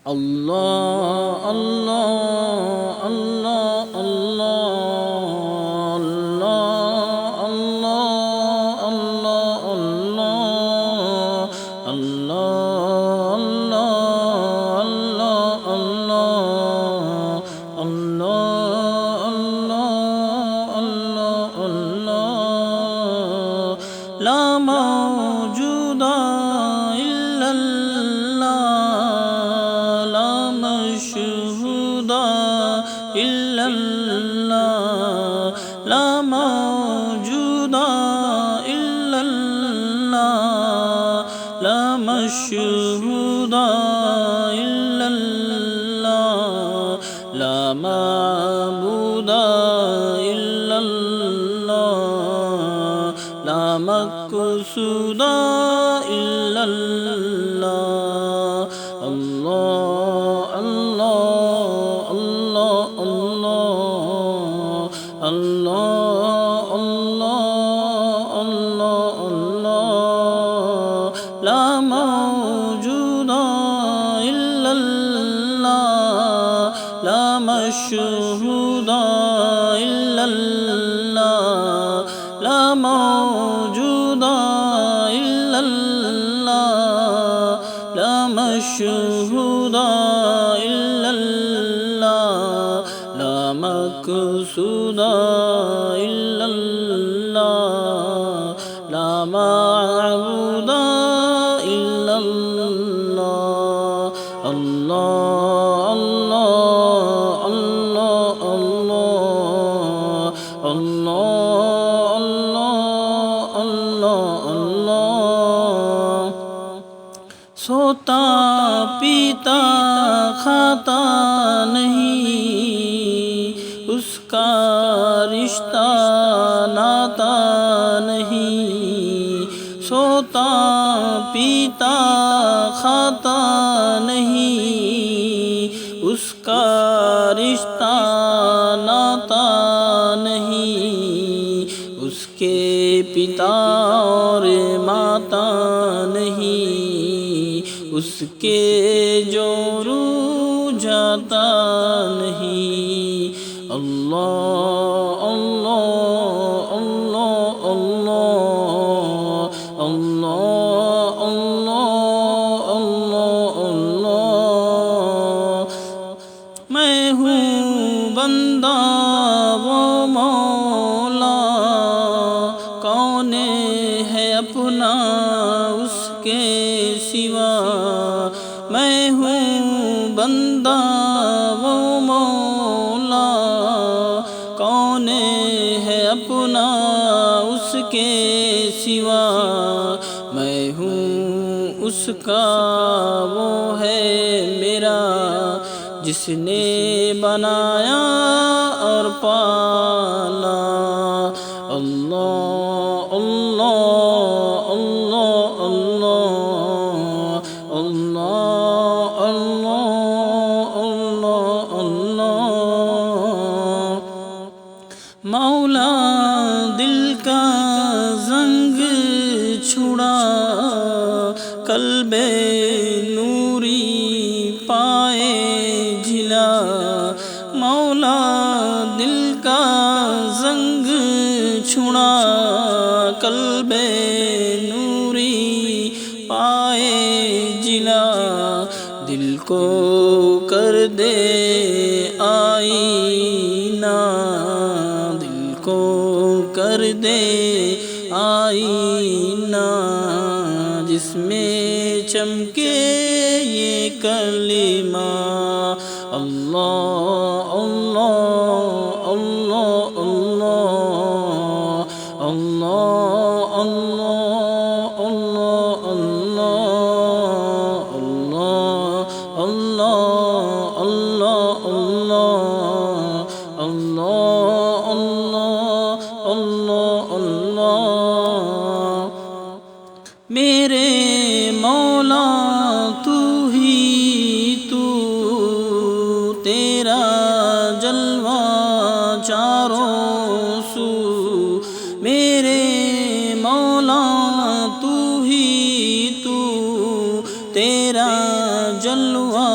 अल्लाह अल्लाह अल्लाह अल्लाह अल्लाह अल्लाह अल्लाह अल्लाह अल्लाह अल्लाह अल्लाह अल्लाह अल्लाह ला मौजूदा मशहूदा इल्लल्लाह ला मौजूदा इल्लल्लाह ला मशहूदा इल्लल्लाह ला माबूदा इल्लल्लाह ला मक़सूदा इल्लल्लाह अल्लाह अल्लाह अल्लाह अल्लाह अल्लाह अल्लाह अल्लाह ला मौजूदा इल्लल्लाह ला मशहूदा इल्लल्लाह ला मौजूदा इल्लल्लाह ला मशहूदा इल्लल्लाह ला मक़सूदा इल्लल्लाह ला माबूदा इल्लल्लाह अल्लाह अल्लाह अल्लाह अल्लाह अल्लाह अल्लाह अल्लाह सोता पीता खाता नहीं उसका रिश्ता नाता नहीं सोता पीता खाता नहीं उसका रिश्ता नाता नहीं उसके पिता और माता नहीं उसके जोरू जाता नहीं अल्लाह अल्लाह अल्लाह अल्लाह अल्लाह अल्लाह अल्लाह अल्लाह मैं हूँ बंदा वो मौला कौन है अपना उसके सिवा मैं हूँ बंदा वो मौला कौन है अपना उसके सिवा मैं हूँ उसका वो है मेरा जिसने बनाया और पाला अल्लाह अल्लाह अल्लाह अल्लाह अल्लाह अल्लाह अल्लाह अल्लाह मौला दिल का जंग छुड़ा कल्बे नूरी पाए जिला मौला दिल का जंग छुड़ा कल्बे नूरी पाए जिला दिल को कर दे आईना दिल को कर दे आईना जिसमें चमके ये कलिमा अल्लाह अल्लाह अल्लाह अल्लाह अल्लाह अल्लाह अल्लाह अल्लाह अल्लाह अल्लाह अल्लाह अल्लाह अल्लाह अल्लाह अल्लाह मेरे मौला तू ही तू तेरा जलवा चारों सू मेरे मौला तू ही तू तेरा जलवा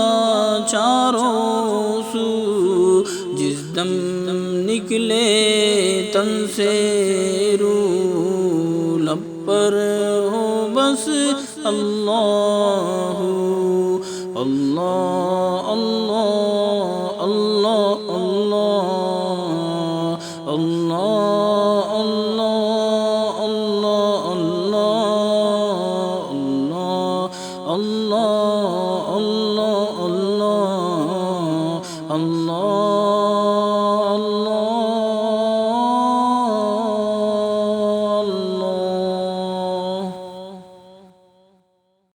चारों सू, जिस दम निकले तन से रूह, लब पर हो बस अल्लाह अल्लाह अल्लाह अल्लाह अल्लाह अल्लाह अल्लाह अल्लाह अल्लाह अल्लाह अल्लाह अल्लाह अल्लाह